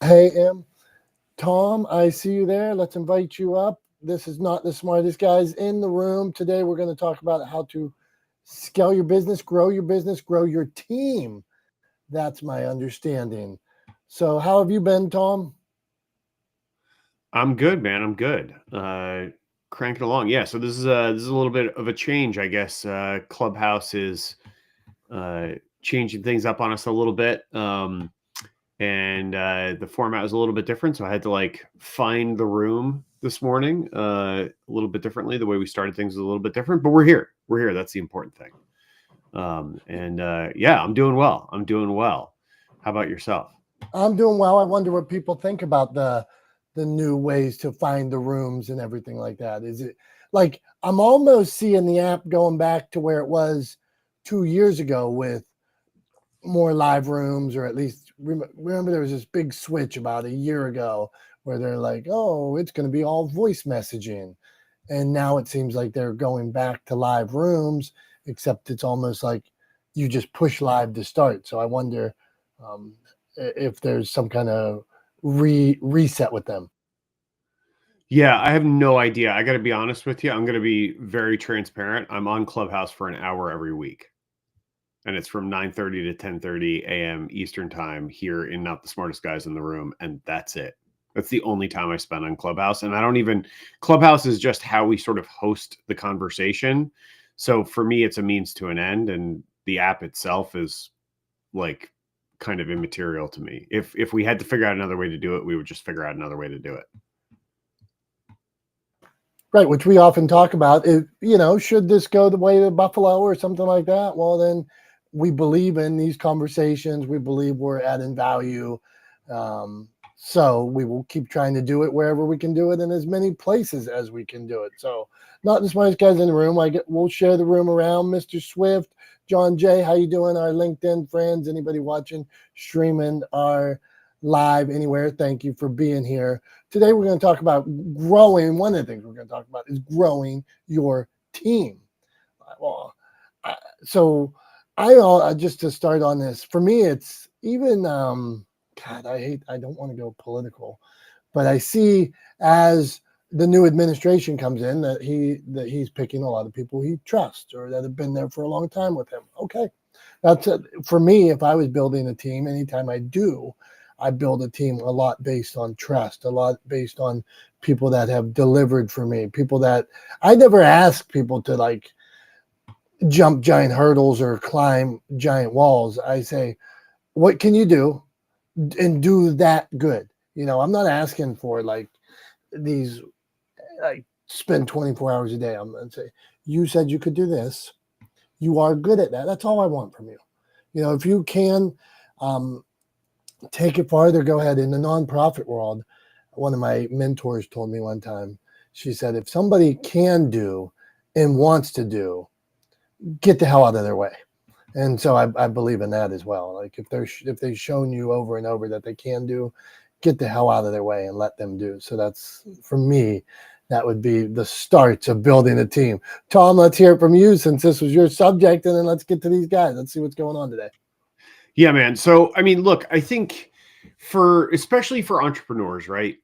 Hey, Tom, I see you there. Let's invite you up. This is not the smartest guys in the room. Today, we're going to talk about how to scale your business, grow your team. That's my understanding. So, how have you been, Tom? I'm good, man. I'm good. Cranking along. Yeah. So this is a little bit of a change, I guess. Clubhouse is uh, changing things up on us a little bit, and the format was a little bit different. So I had to like find the room this morning a little bit differently. The way we started things was a little bit different, but we're here. We're here. That's the important thing. And yeah, I'm doing well. I'm doing well. How about yourself? I'm doing well. I wonder what people think about the new ways to find the rooms and everything like that. Is it like I'm almost seeing the app going back to where it was 2 years ago with more live rooms, or at least remember there was this big switch about a year ago where they're like, oh, it's going to be all voice messaging. And now it seems like they're going back to live rooms, except it's almost like you just push live to start. So I wonder um, if there's some kind of reset with them. Yeah, I have no idea. I got to be honest with you. I'm going to be very transparent. I'm on Clubhouse for an hour every week, and it's from 9:30 to 10:30 a.m. Eastern time here in Not the Smartest Guys in the Room, and that's it. That's the only time I spend on Clubhouse, and I don't even Clubhouse is just how we sort of host the conversation. So for me, it's a means to an end, and the app itself is like kind of immaterial to me. If we had to figure out another way to do it, we would just figure out another way to do it. Right, which we often talk about. Should this go the way of Buffalo or something like that? Well, then we believe in these conversations. We believe we're adding value. So we will keep trying to do it wherever we can do it in as many places as we can do it. So not the smartest guys in the room. We'll share the room around. Mr. Swift, John Jay, how you doing? Our LinkedIn friends, anybody watching, streaming our live anywhere, thank you for being here. Today, we're going to talk about growing. One of the things we're going to talk about is growing your team. Well, so just to start on this, for me, it's even, God, I don't want to go political, but I see as the new administration comes in that he's picking a lot of people he trusts or that have been there for a long time with him. Okay. That's it. For me, if I was building a team, anytime I build a team a lot based on trust, a lot based on people that have delivered for me, people that I never ask people to like jump giant hurdles or climb giant walls. I say, what can you do and do that good? I'm not asking for like these, like spend 24 hours a day. I'm going to say, you said you could do this. You are good at that. That's all I want from you. If you can, take it farther, go ahead. In the nonprofit world, one of my mentors told me one time, she said, if somebody can do and wants to do, get the hell out of their way. And so I believe in that as well. Like if they've shown you over and over that they can do, get the hell out of their way and let them do. So that's, for me, that would be the starts of building a team. Tom, let's hear it from you since this was your subject, and then let's get to these guys. Let's see what's going on today. Yeah, man. So, I mean, look, I think especially for entrepreneurs, right?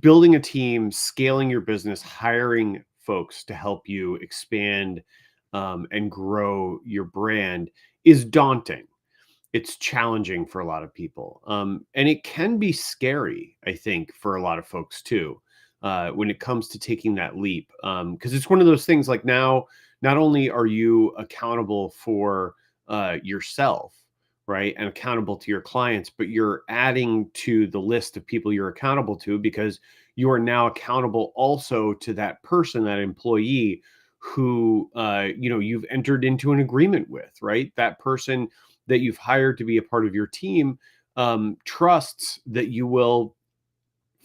Building a team, scaling your business, hiring folks to help you expand and grow your brand is daunting. It's challenging for a lot of people. And it can be scary, I think, for a lot of folks too, when it comes to taking that leap. Because it's one of those things like now, not only are you accountable for yourself, right, and accountable to your clients, but you're adding to the list of people you're accountable to because you are now accountable also to that person, that employee who you've entered into an agreement with, right? That person that you've hired to be a part of your team trusts that you will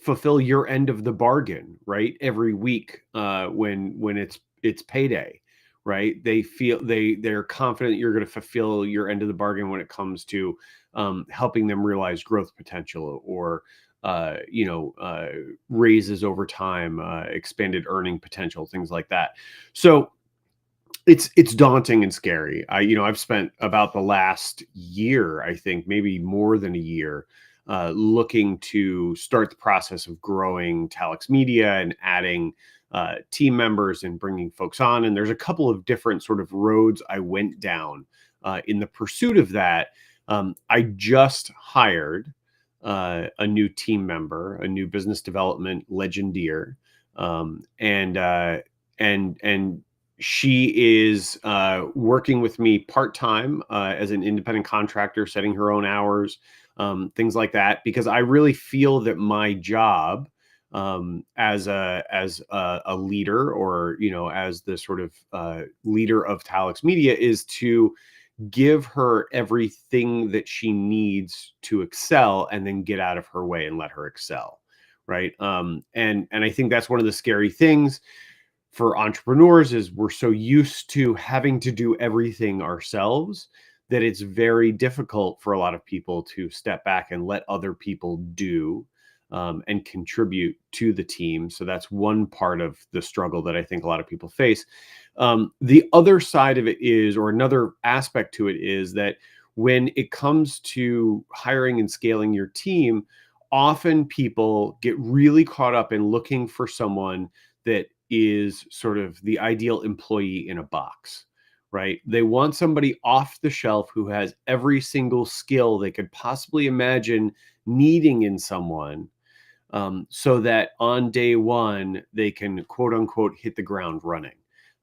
fulfill your end of the bargain, right? Every week when it's payday, right? They're confident you're going to fulfill your end of the bargain when it comes to helping them realize growth potential or raises over time, expanded earning potential, things like that. So it's daunting and scary. I've spent about the last year, I think maybe more than a year, looking to start the process of growing Talex Media and adding team members and bringing folks on. And there's a couple of different sort of roads I went down in the pursuit of that. I just hired a new team member, a new business development legendeer, and she is working with me part-time as an independent contractor, setting her own hours, things like that, because I really feel that my job as a leader, or as the sort of leader of Talex Media, is to give her everything that she needs to excel, and then get out of her way and let her excel, right? And I think that's one of the scary things for entrepreneurs, is we're so used to having to do everything ourselves that it's very difficult for a lot of people to step back and let other people do and contribute to the team. So that's one part of the struggle that I think a lot of people face. The other side of it is, or another aspect to it, is that when it comes to hiring and scaling your team, often people get really caught up in looking for someone that is sort of the ideal employee in a box, right? They want somebody off the shelf who has every single skill they could possibly imagine needing in someone, so that on day one, they can, quote unquote, hit the ground running.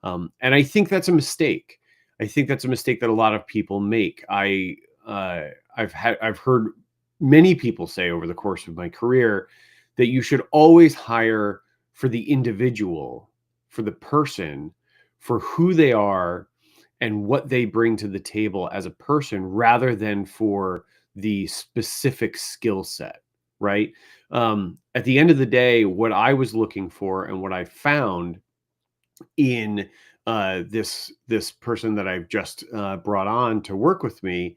And I think that's a mistake. I think that's a mistake that a lot of people make. I've heard many people say over the course of my career that you should always hire for the individual, for the person, for who they are and what they bring to the table as a person, rather than for the specific skill set, right? At the end of the day, what I was looking for and what I found in this person that I've just brought on to work with me,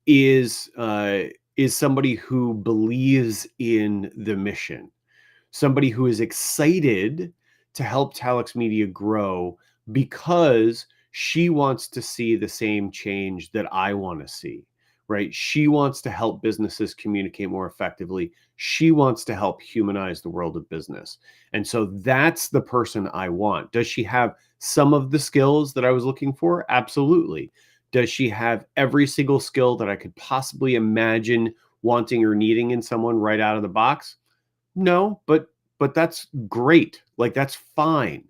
is somebody who believes in the mission, somebody who is excited to help Talex Media grow because she wants to see the same change that I want to see, right? She wants to help businesses communicate more effectively. She wants to help humanize the world of business. And so that's the person I want. Does she have some of the skills that I was looking for? Absolutely. Does she have every single skill that I could possibly imagine wanting or needing in someone right out of the box? No, but that's great. Like, that's fine.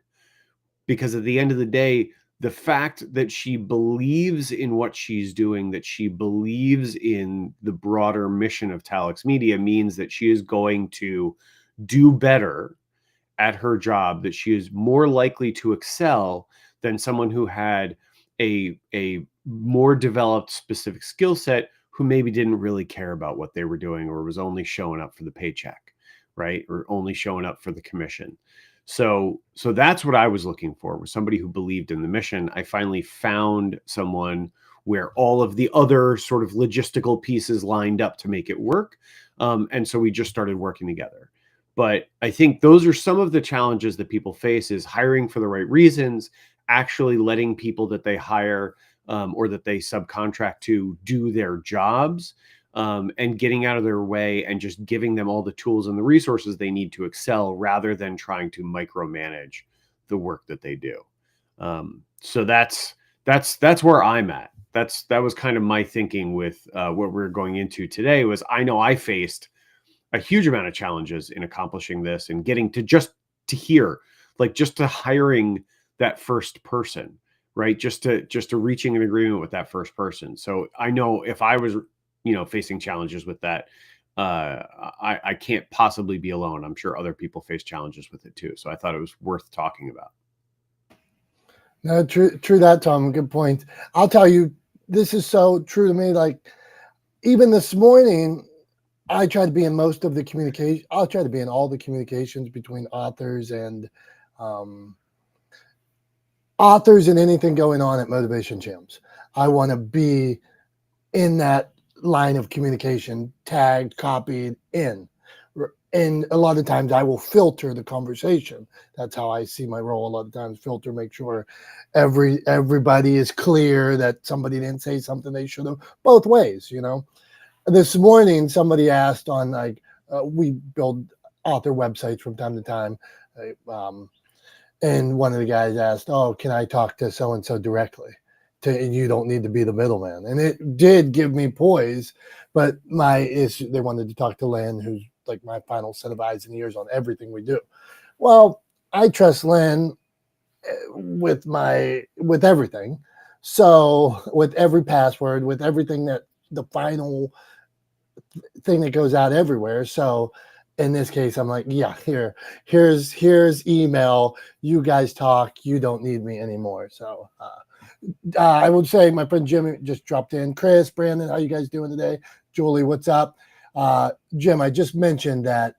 Because at the end of the day, the fact that she believes in what she's doing, that she believes in the broader mission of Talex Media, means that she is going to do better at her job, that she is more likely to excel than someone who had a more developed specific skill set, who maybe didn't really care about what they were doing, or was only showing up for the paycheck, right? Or only showing up for the commission. So that's what I was looking for, was somebody who believed in the mission. I finally found someone where all of the other sort of logistical pieces lined up to make it work. And so we just started working together. But I think those are some of the challenges that people face, is hiring for the right reasons, actually letting people that they hire or that they subcontract to do their jobs, and getting out of their way and just giving them all the tools and the resources they need to excel, rather than trying to micromanage the work that they do. So that's where I'm at. That was kind of my thinking with what we're going into today. Was, I know I faced a huge amount of challenges in accomplishing this, and getting to just to hiring that first person, right? Just to reaching an agreement with that first person. So I know if I was, facing challenges with that, I can't possibly be alone. I'm sure other people face challenges with it too. So I thought it was worth talking about. No, true that, Tom. Good point. I'll tell you, this is so true to me. Like, even this morning, I try to be in most of the communication. I'll try to be in all the communications between authors and anything going on at Motivation Champs. I want to be in that line of communication, tagged, copied in. And a lot of times I will filter the conversation. That's how I see my role. A lot of times, filter, make sure everybody is clear that somebody didn't say something they should have, both ways, this morning somebody asked on like we build author websites from time to time, and one of the guys asked, "Oh, can I talk to so and so directly? And you don't need to be the middleman." And it did give me poise, but my issue, they wanted to talk to Lynn, who's like my final set of eyes and ears on everything we do. Well, I trust Lynn with everything. So with every password, with everything, that the final thing that goes out everywhere. So in this case, I'm like, yeah, here's email. You guys talk. You don't need me anymore. So I would say my friend Jimmy just dropped in. Chris, Brandon, how you guys doing today? Julie, what's up? Jim, I just mentioned that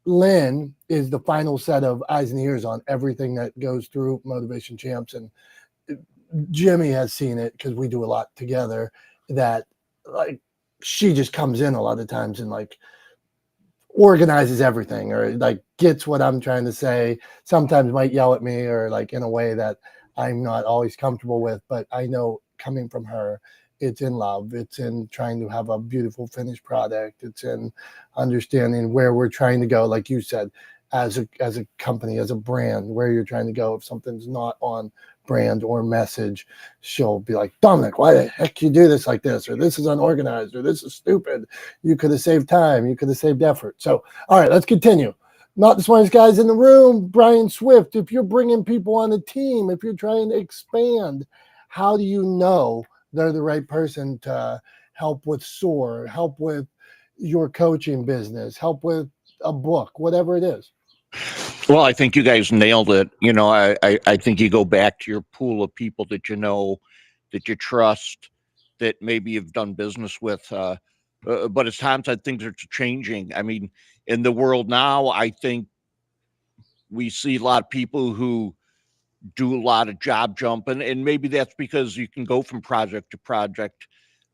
Lynn is the final set of eyes and ears on everything that goes through Motivation Champs. And Jimmy has seen it because we do a lot together, that like she just comes in a lot of times and like organizes everything, or like gets what I'm trying to say. Sometimes might yell at me, or like in a way that I'm not always comfortable with, but I know coming from her, it's in love. It's in trying to have a beautiful finished product. It's in understanding where we're trying to go, like you said, as a company, as a brand, where you're trying to go. If something's not on brand or message, she'll be like, Dominick, why the heck you do this like this? Or this is unorganized, or this is stupid. You could have saved time. You could have saved effort. So, all right, let's continue. Not the smartest guys in the room. Brian Swift, if you're bringing people on a team, if you're trying to expand, how do you know they're the right person to help with SOAR, help with your coaching business, help with a book, whatever it is? Well, I think you guys nailed it. You know, I think you go back to your pool of people that you know, that you trust, that maybe you've done business with. But as times I think they're changing. I mean, in the world now, I think we see a lot of people who do a lot of job jumping, and maybe that's because you can go from project to project,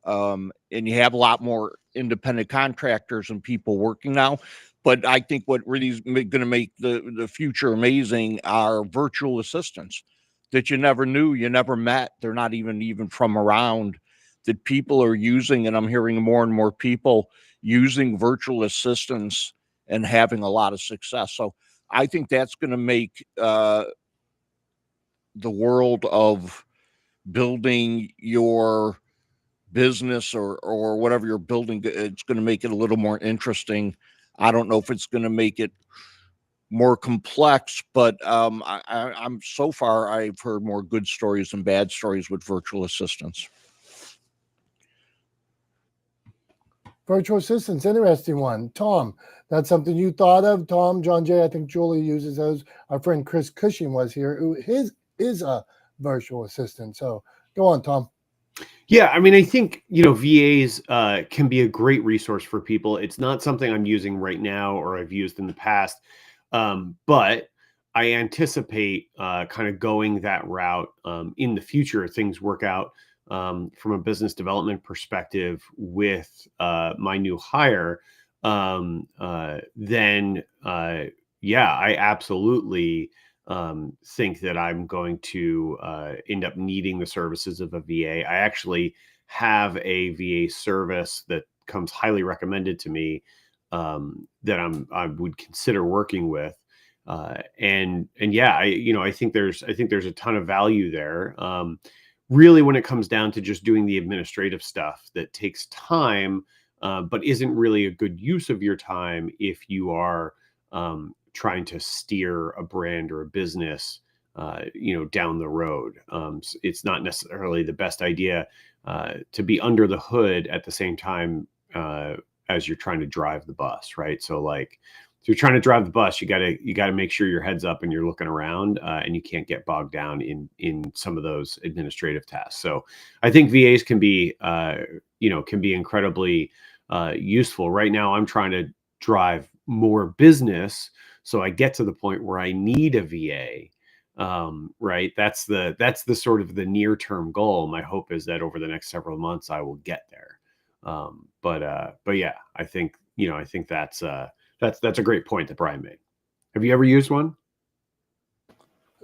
and you have a lot more independent contractors and people working now. But I think what really is going to make the future amazing are virtual assistants that you never knew, you never met. They're not even from around, that people are using, and I'm hearing more and more people using virtual assistants and having a lot of success. So I think that's going to make the world of building your business or whatever you're building, it's going to make it a little more interesting. I don't know if it's going to make it more complex, but I'm so far, I've heard more good stories than bad stories with virtual assistants. Virtual assistants, interesting one. Tom, that's something you thought of? Tom, John Jay, I think Julie uses those. Our friend Chris Cushing was here, who is a virtual assistant. So go on, Tom. Yeah, I mean, I think, VAs can be a great resource for people. It's not something I'm using right now or I've used in the past, but I anticipate kind of going that route in the future if things work out from a business development perspective with my new hire. Then, yeah, I absolutely think that I'm going to end up needing the services of a VA. I actually have a VA service that comes highly recommended to me that I would consider working with. And yeah, I think there's a ton of value there. Really, when it comes down to just doing the administrative stuff that takes time, but isn't really a good use of your time if you are trying to steer a brand or a business, down the road. It's not necessarily the best idea to be under the hood at the same time as you're trying to drive the bus, right? So like, if you're trying to drive the bus, you gotta make sure your head's up and you're looking around, and you can't get bogged down in some of those administrative tasks. So I think VAs can be incredibly useful. Right now, I'm trying to drive more business, so I get to the point where I need a VA. Right. That's the sort of the near term goal. My hope is that over the next several months I will get there. But yeah, I think that's a great point that Brian made. Have you ever used one?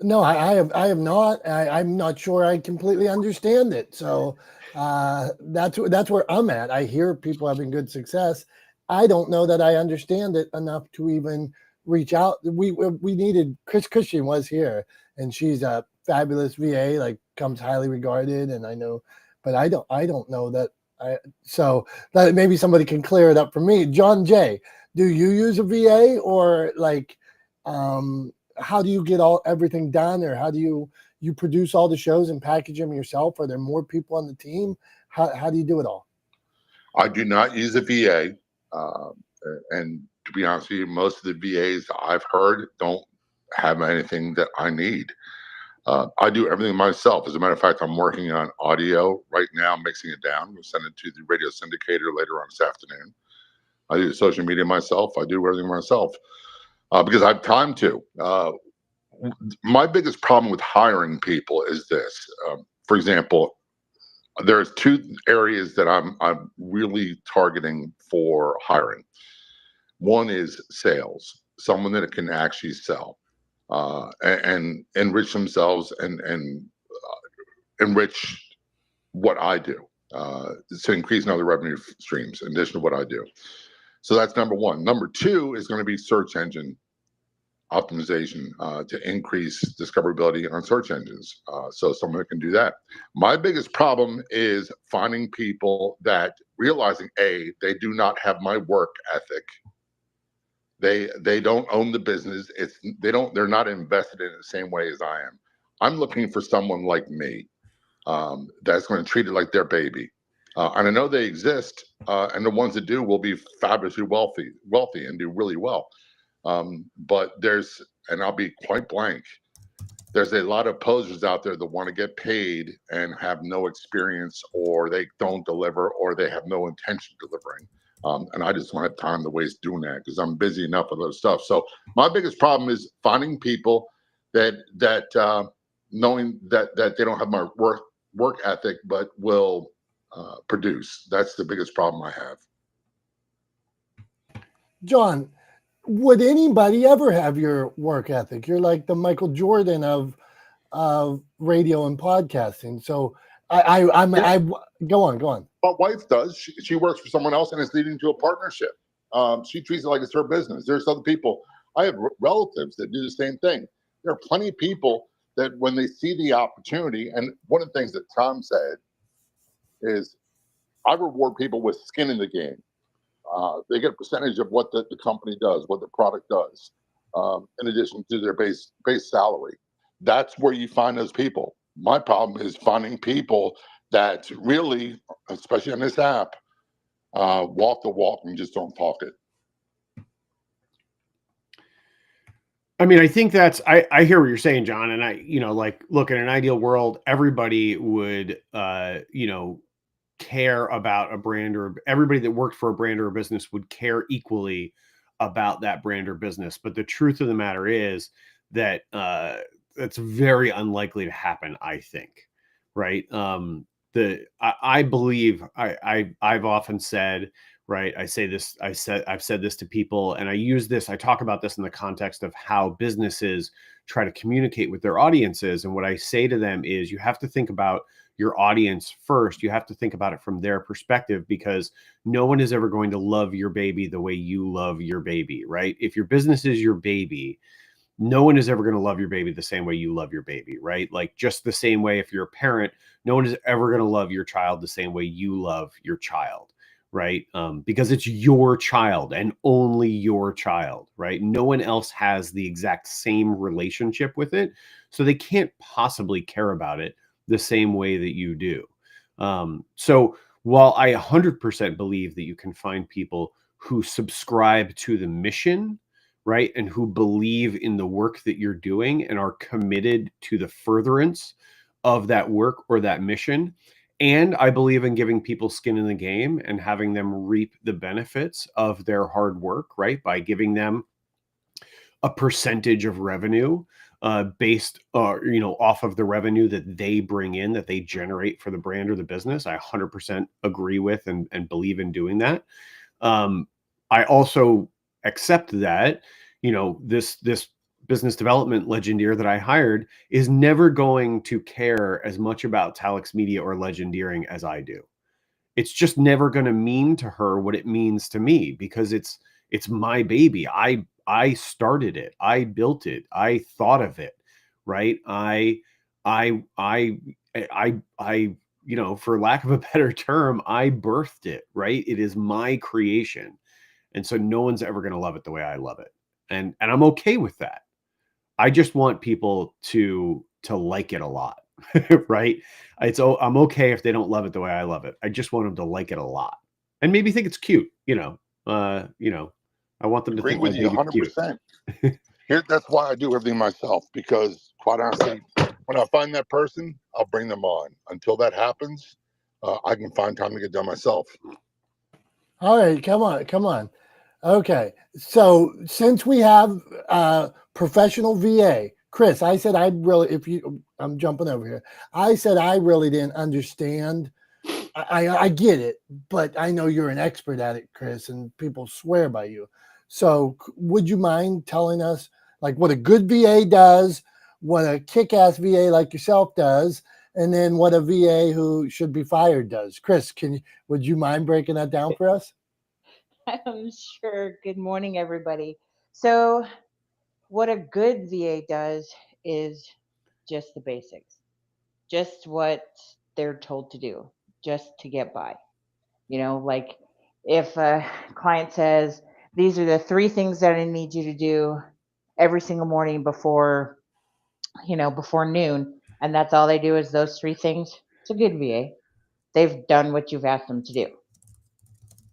No, I have not. I'm not sure I completely understand it. So that's where I'm at. I hear people having good success. I don't know that I understand it enough to even reach out. We needed Chris Cushing was here, and she's a fabulous VA, like comes highly regarded, and I know, but I don't know that. So that maybe somebody can clear it up for me. John Jay, do you use a VA or like? How do you get everything done, or how do you produce all the shows and package them yourself? Are there more people on the team? How do you do it all? I do not use a VA, and to be honest with you, most of the VAs I've heard don't have anything that I need. I do everything myself. As a matter of fact, I'm working on audio right now, mixing it down. We'll send it to the radio syndicator later on this afternoon. I do the social media myself. I do everything myself because I have time to. My biggest problem with hiring people is this. For example, there's two areas that I'm really targeting for hiring. One is sales, someone that can actually sell and enrich themselves and enrich what I do to increase other revenue streams in addition to what I do. So that's number one. Number two is going to be search engine optimization to increase discoverability on search engines. So someone that can do that. My biggest problem is finding people that realizing they do not have my work ethic. They don't own the business. They're not invested in it the same way as I am. I'm looking for someone like me that's going to treat it like their baby. And I know they exist, and the ones that do will be fabulously wealthy and do really well. But and I'll be quite blank, there's a lot of posers out there that want to get paid and have no experience, or they don't deliver, or they have no intention of delivering. And I just don't have time to waste doing that because I'm busy enough with other stuff. So my biggest problem is finding people that knowing that they don't have my work ethic, but will produce. That's the biggest problem I have. John, would anybody ever have your work ethic? You're like the Michael Jordan of radio and podcasting. So I go on. My wife does. She works for someone else, and it's leading to a partnership. She treats it like it's her business. There's other people. I have relatives that do the same thing. There are plenty of people that when they see the opportunity, and one of the things that Tom said is, I reward people with skin in the game. They get a percentage of what the company does, what the product does, in addition to their base salary. That's where you find those people. My problem is finding people that really, especially on this app, walk the walk and just don't talk it. I mean, I think I hear what you're saying, John. And like, look, in an ideal world, everybody would, care about a brand, or everybody that worked for a brand or a business would care equally about that brand or business. But the truth of the matter is that that's very unlikely to happen, I think. Right. I believe I've often said, right, I've said this to people, and I talk about this in the context of how businesses try to communicate with their audiences. And what I say to them is, you have to think about your audience first. You have to think about it from their perspective, because no one is ever going to love your baby the way you love your baby, right? If your business is your baby, no one is ever going to love your baby the same way you love your baby, right? Like, just the same way, if you're a parent, no one is ever going to love your child the same way you love your child, right? Because it's your child and only your child, right? No one else has the exact same relationship with it, so they can't possibly care about it the same way that you do. So while I 100% believe that you can find people who subscribe to the mission, right, and who believe in the work that you're doing and are committed to the furtherance of that work or that mission, and I believe in giving people skin in the game and having them reap the benefits of their hard work, right, by giving them a percentage of revenue based off of the revenue that they bring in, that they generate for the brand or the business. I 100% agree with and believe in doing that. I also accept that, this business development legendeer that I hired is never going to care as much about Talex Media or legendeering as I do. It's just never going to mean to her what it means to me, because it's my baby. I started it. I built it. I thought of it, right? I you know, for lack of a better term, I birthed it, right? It is my creation. And so no one's ever going to love it the way I love it. And I'm okay with that. I just want people to like it a lot, right? I'm okay if they don't love it the way I love it. I just want them to like it a lot, and maybe think it's cute. You know, I want them to Agree think with my you baby's cute. 100%. That's why I do everything myself, because quite honestly, when I find that person, I'll bring them on. Until that happens, I can find time to get done myself. All right, come on. Okay, so since we have professional VA, Chris, I said I'm jumping over here. I said I really didn't understand. I get it, but I know you're an expert at it, Chris, and people swear by you. So would you mind telling us like what a good VA does, what a kick-ass VA like yourself does, and then what a VA who should be fired does? Chris, would you mind breaking that down for us? Sure. Good morning, everybody. So, what a good VA does is just the basics, just what they're told to do, just to get by. Like if a client says, these are the 3 things that I need you to do every single morning before noon, and that's all they do is those 3 things, it's a good VA. They've done what you've asked them to do.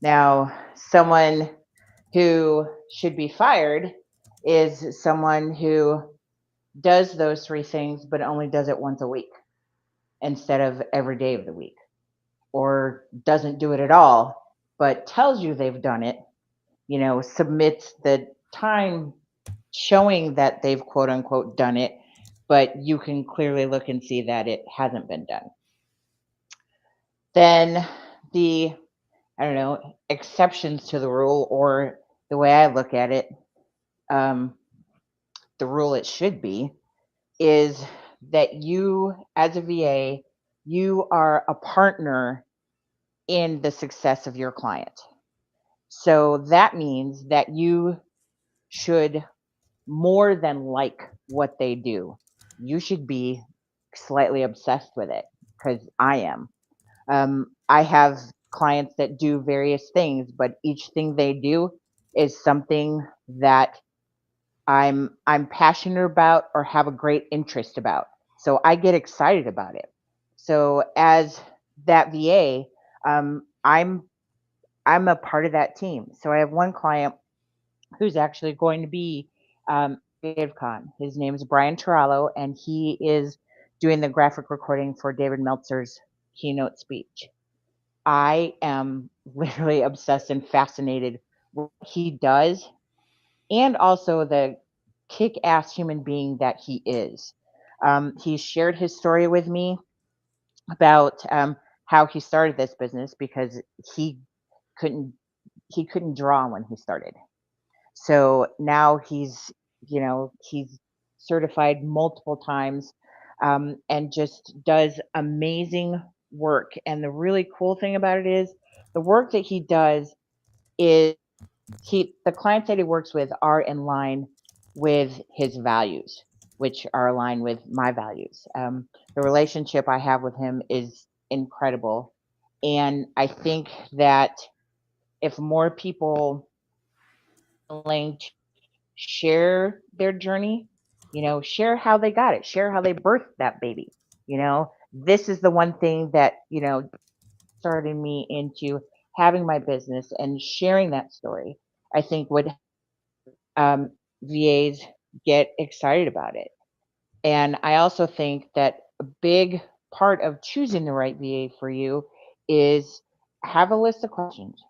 Now, someone who should be fired is someone who does those 3 things, but only does it once a week instead of every day of the week, or doesn't do it at all, but tells you they've done it, submits the time showing that they've quote unquote done it, but you can clearly look and see that it hasn't been done. Then the, exceptions to the rule, or the way I look at it, the rule it should be, is that you, as a VA, you are a partner in the success of your client. So that means that you should more than like what they do. You should be slightly obsessed with it, because I am. I have clients that do various things, but each thing they do is something that I'm passionate about or have a great interest about. So I get excited about it. So as that VA, I'm a part of that team. So I have one client who's actually going to be CreativeCon. His name is Brian Turallo, and he is doing the graphic recording for David Meltzer's keynote speech. I am literally obsessed and fascinated with what he does, and also the kick-ass human being that he is. He shared his story with me about how he started this business, because he couldn't draw when he started. So now he's certified multiple times, and just does amazing work. And the really cool thing about it is the work that he does is the clients that he works with are in line with his values, which are aligned with my values. The relationship I have with him is incredible. And I think that if more people are willing to share their journey, share how they got it, share how they birthed that baby. This is the one thing that, started me into having my business, and sharing that story, I think would VAs get excited about it. And I also think that a big part of choosing the right VA for you is have a list of questions.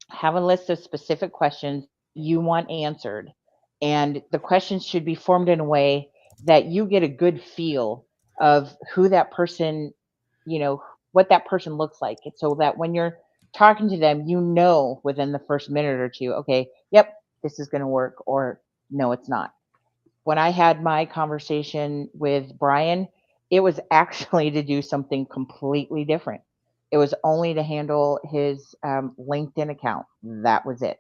Have a list of specific questions you want answered. And the questions should be formed in a way that you get a good feel of who that person, what that person looks like. So that when you're talking to them, within the first minute or two, okay, yep, this is going to work, or no, it's not. When I had my conversation with Brian, it was actually to do something completely different. It was only to handle his LinkedIn account. That was it.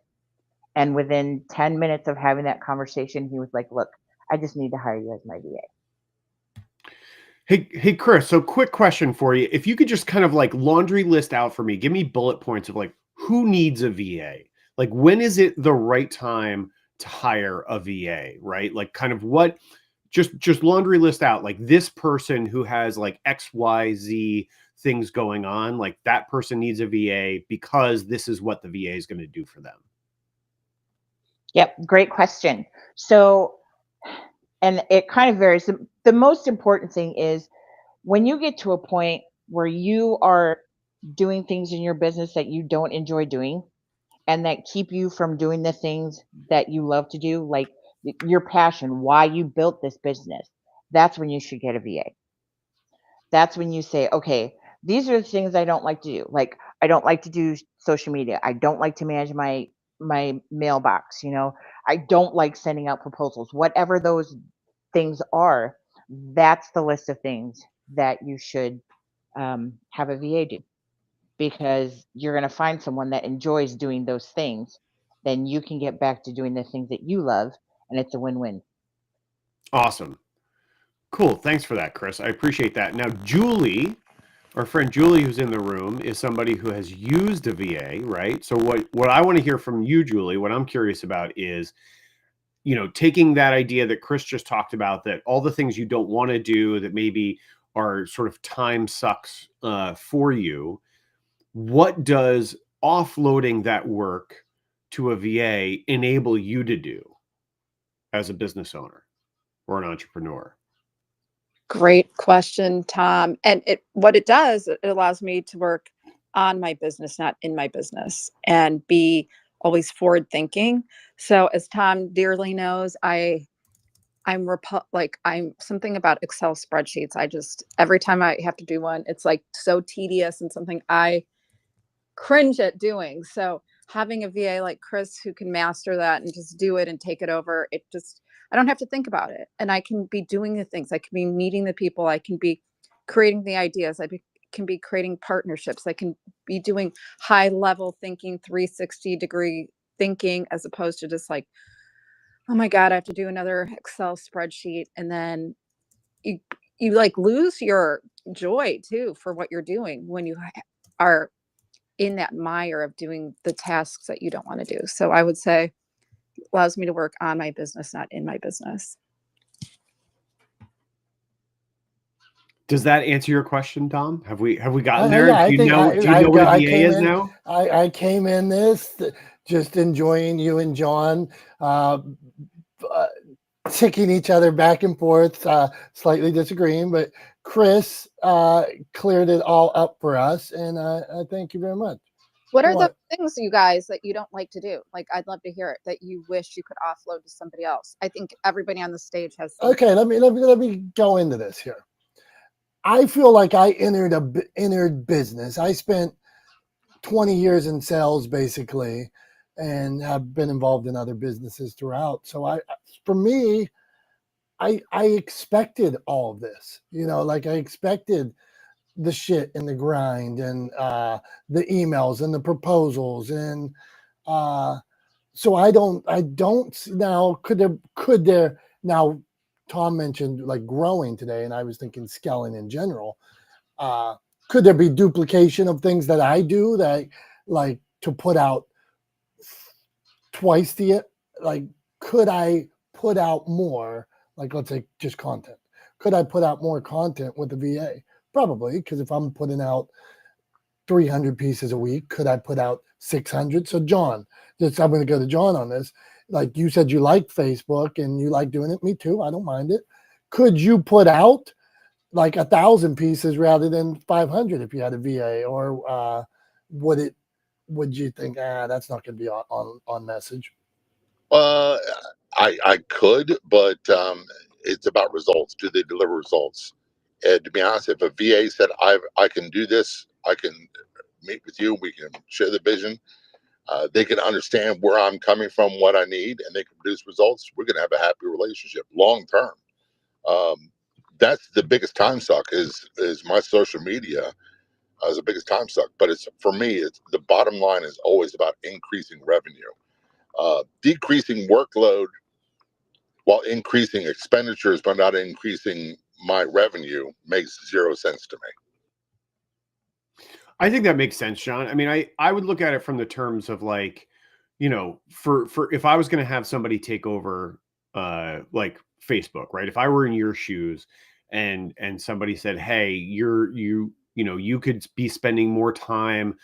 And within 10 minutes of having that conversation, he was like, look, I just need to hire you as my VA. Hey, Chris. So, quick question for you: if you could just kind of like laundry list out for me, give me bullet points of like who needs a VA. Like, when is it the right time to hire a VA? Right? Like, kind of what? Just laundry list out like this person who has like XYZ things going on. Like that person needs a VA because this is what the VA is going to do for them. Yep, great question. So, and it kind of varies. The most important thing is when you get to a point where you are doing things in your business that you don't enjoy doing and that keep you from doing the things that you love to do, like your passion, why you built this business, that's when you should get a VA. That's when you say, okay, these are the things I don't like to do. Like I don't like to do social media. I don't like to manage my mailbox, I don't like sending out proposals. Whatever those things are, that's the list of things that you should have a VA do, because you're going to find someone that enjoys doing those things. Then you can get back to doing the things that you love, and it's a win-win. Awesome. Cool. Thanks for that, Chris. I appreciate that. Now, Julie, our friend Julie, who's in the room, is somebody who has used a VA, right? So what I want to hear from you, Julie, what I'm curious about is, taking that idea that Chris just talked about, that all the things you don't want to do that maybe are sort of time sucks for you, what does offloading that work to a VA enable you to do as a business owner or an entrepreneur? Great question, Tom. And what it does, it allows me to work on my business, not in my business, and be always forward thinking. So as Tom dearly knows, I'm something about Excel spreadsheets. Every time I have to do one, it's like so tedious and something I cringe at doing. So having a VA like Chris who can master that and just do it and take it over, I don't have to think about it. And I can be doing the things. I can be meeting the people. I can be creating the ideas. Can be creating partnerships. I can be doing high level thinking, 360-degree thinking, as opposed to just like, oh my God, I have to do another Excel spreadsheet. And then you like lose your joy too for what you're doing when you are in that mire of doing the tasks that you don't want to do. So I would say it allows me to work on my business, not in my business. Does that answer your question, Tom? Have we gotten there? Yeah, do you know what a VA is now? I came in this just enjoying you and John ticking each other back and forth, slightly disagreeing, but Chris cleared it all up for us, and I thank you very much. What are the things, you guys, that you don't like to do? Like, I'd love to hear it, that you wish you could offload to somebody else. I think everybody on the stage has something. Okay, let me go into this here. I feel like I entered business. I spent 20 years in sales basically, and have been involved in other businesses throughout. So for me, I expected all of this, like I expected the shit and the grind and the emails and the proposals. And so I don't now, could there now, Tom mentioned like growing today, and I was thinking scaling in general. Could there be duplication of things that I do that like to put out twice like, could I put out more, like, let's say just content? Could I put out more content with the VA? Probably, because if I'm putting out 300 pieces a week, could I put out 600? So John, I'm going to go to John on this. Like you said, you like Facebook and you like doing it. Me too. I don't mind it. Could you put out like 1,000 pieces rather than 500 if you had a VA, or would you think, that's not going to be on message? I could, but it's about results. Do they deliver results? To be honest, if a VA said I can do this, I can meet with you, we can share the vision. they can understand where I'm coming from, what I need, and they can produce results. We're going to have a happy relationship long term. That's the biggest time suck is my social media is the biggest time suck. But it's for me, it's the bottom line is always about increasing revenue, decreasing workload while increasing expenditures, but not increasing my revenue makes zero sense to me. I think that makes sense, John. I mean, I would look at it from the terms of like, you know, for if I was going to have somebody take over like Facebook, right? If I were in your shoes and somebody said, "Hey, you know, you could be spending more time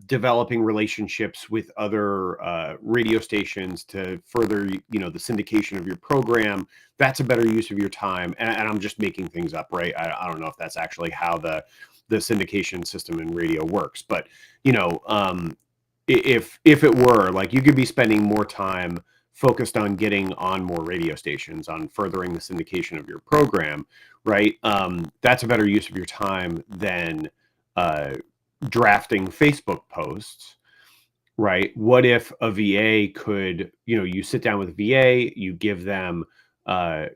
developing relationships with other radio stations to further, you know, the syndication of your program. That's a better use of your time." And I'm just making things up, right? I don't know if that's actually how the syndication system in radio works, but you know, if it were like you could be spending more time focused on getting on more radio stations, on furthering the syndication of your program, right? That's a better use of your time than drafting Facebook posts, right? What if a VA could, you know, you sit down with a VA, you give them,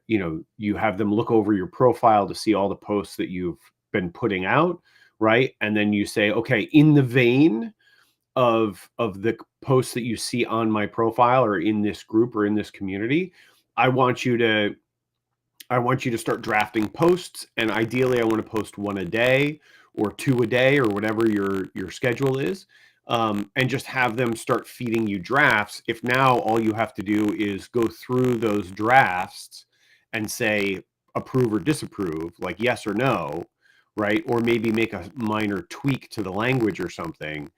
you know, you have them look over your profile to see all the posts that you've been putting out, right? And then you say, okay, in the vein of the posts that you see on my profile or in this group or in this community, I want you to start drafting posts, and ideally I want to post one a day or two a day or whatever your schedule is, and just have them start feeding you drafts. If now all you have to do is go through those drafts and say approve or disapprove, like yes or no, right? Or maybe make a minor tweak to the language or something,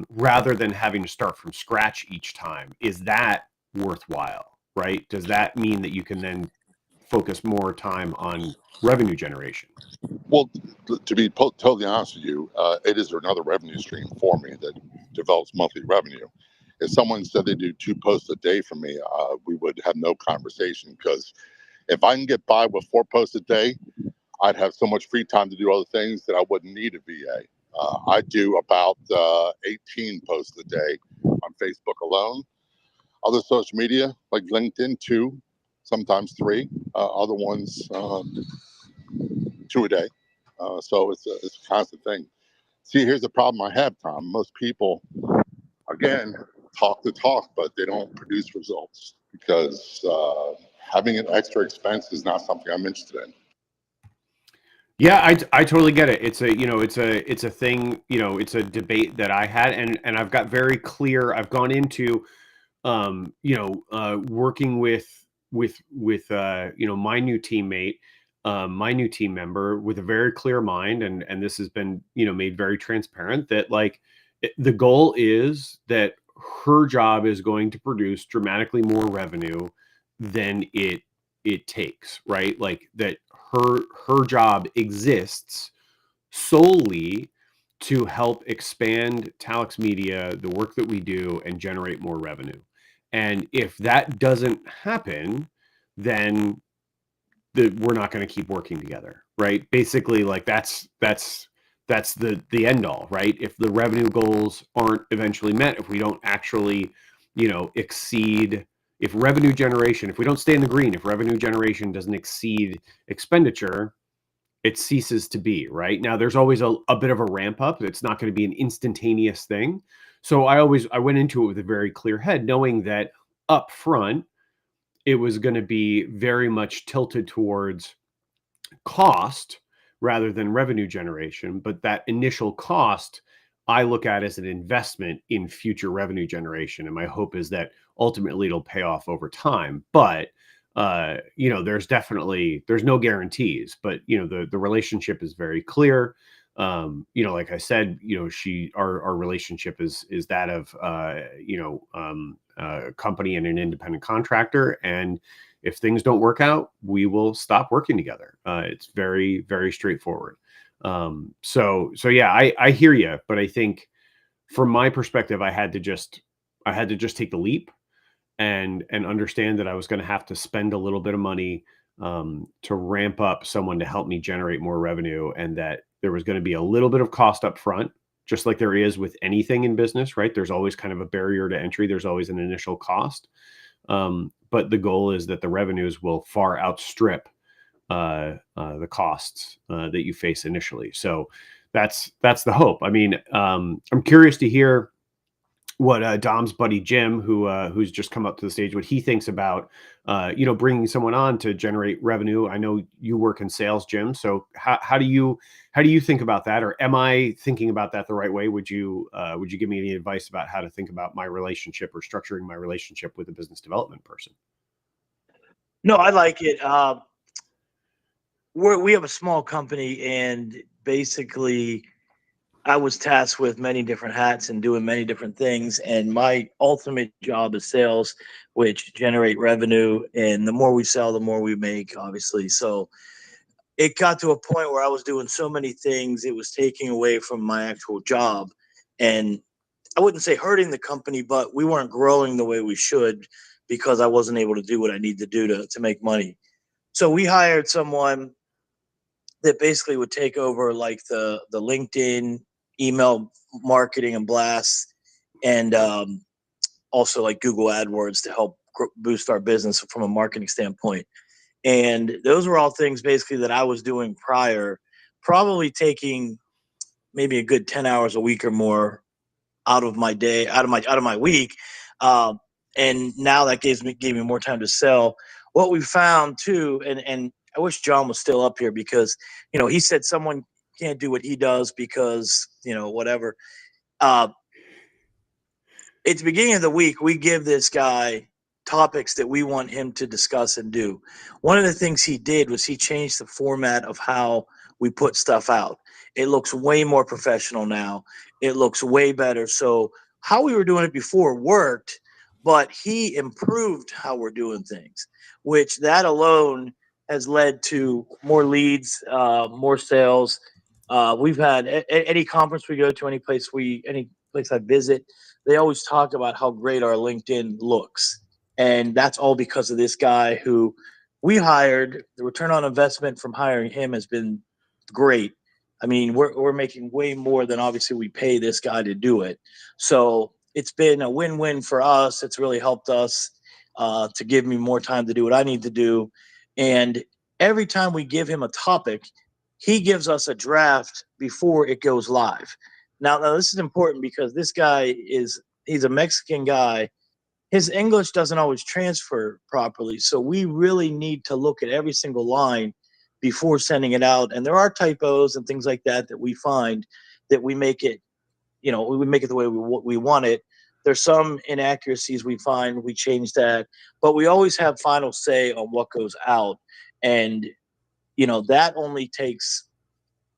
rather than having to start from scratch each time. Is that worthwhile, right? Does that mean that you can then focus more time on revenue generation? Well, to be totally honest with you, it is another revenue stream for me that develops monthly revenue. If someone said they do 2 posts a day for me, we would have no conversation, because if I can get by with 4 posts a day, I'd have so much free time to do other things that I wouldn't need a VA. I do about 18 posts a day on Facebook alone. Other social media like LinkedIn, 2, sometimes 3. Other ones, 2 a day. So it's a constant thing. See, here's the problem I have, Tom. Most people, again, talk the talk, but they don't produce results because having an extra expense is not something I'm interested in. Yeah, I totally get it. It's a, you know, it's a thing, you know, it's a debate that I had, and I've got very clear. I've gone into, you know, working with you know, my new teammate, my new team member, with a very clear mind, and this has been, you know, made very transparent that like the goal is that her job is going to produce dramatically more revenue than it takes, right? Like that her job exists solely to help expand Talex Media, the work that we do, and generate more revenue. And if that doesn't happen, then we're not going to keep working together, right? Basically, like that's the end all, right? If the revenue goals aren't eventually met, if we don't actually, you know, exceed, if revenue generation, if we don't stay in the green, if revenue generation doesn't exceed expenditure, it ceases to be, right? Now, there's always a bit of a ramp up. It's not going to be an instantaneous thing. So I went into it with a very clear head, knowing that up front, it was going to be very much tilted towards cost rather than revenue generation. But that initial cost, I look at as an investment in future revenue generation. And my hope is that ultimately it'll pay off over time. But you know, there's no guarantees, but you know, the relationship is very clear. You know, like I said, you know, our relationship is that of you know, a company and an independent contractor. And if things don't work out, we will stop working together. It's very, very straightforward. So yeah, I hear you, but I think from my perspective, I had to just take the leap and understand that I was going to have to spend a little bit of money to ramp up someone to help me generate more revenue, and that there was going to be a little bit of cost up front, just like there is with anything in business, right? There's always kind of a barrier to entry. There's always an initial cost. But the goal is that the revenues will far outstrip the costs that you face initially. So that's the hope. I mean, I'm curious to hear what Dom's buddy Jim, who's just come up to the stage, what he thinks about bringing someone on to generate revenue. I know you work in sales, Jim. So how do you think about that, or am I thinking about that the right way? Would you give me any advice about how to think about my relationship or structuring my relationship with a business development person? No, I like it. We have a small company, and basically I was tasked with many different hats and doing many different things. And my ultimate job is sales, which generate revenue. And the more we sell, the more we make, obviously. So it got to a point where I was doing so many things, it was taking away from my actual job. And I wouldn't say hurting the company, but we weren't growing the way we should because I wasn't able to do what I need to do to make money. So we hired someone that basically would take over like the LinkedIn, email marketing and blasts, and also like Google AdWords to help boost our business from a marketing standpoint. And those were all things basically that I was doing prior, probably taking maybe a good 10 hours a week or more out of my day, out of my week. And now that gave me more time to sell. What we found too, and I wish John was still up here because, he said someone can't do what he does because, whatever. At the beginning of the week, we give this guy topics that we want him to discuss and do. One of the things he did was he changed the format of how we put stuff out. It looks way more professional now. It looks way better. So how we were doing it before worked, but he improved how we're doing things, which that alone has led to more leads, more sales. We've had any conference we go to, any place I visit, they always talk about how great our LinkedIn looks. And that's all because of this guy who we hired. The return on investment from hiring him has been great. I mean, we're making way more than obviously we pay this guy to do it. So it's been a win-win for us. It's really helped us to give me more time to do what I need to do. And every time we give him a topic, he gives us a draft before it goes live. Now this is important because this guy he's a Mexican guy. His English doesn't always transfer properly. So we really need to look at every single line before sending it out. And there are typos and things like that we find that we make it, we make it the way we want it. There's some inaccuracies we find, we change that, but we always have final say on what goes out. And, that only takes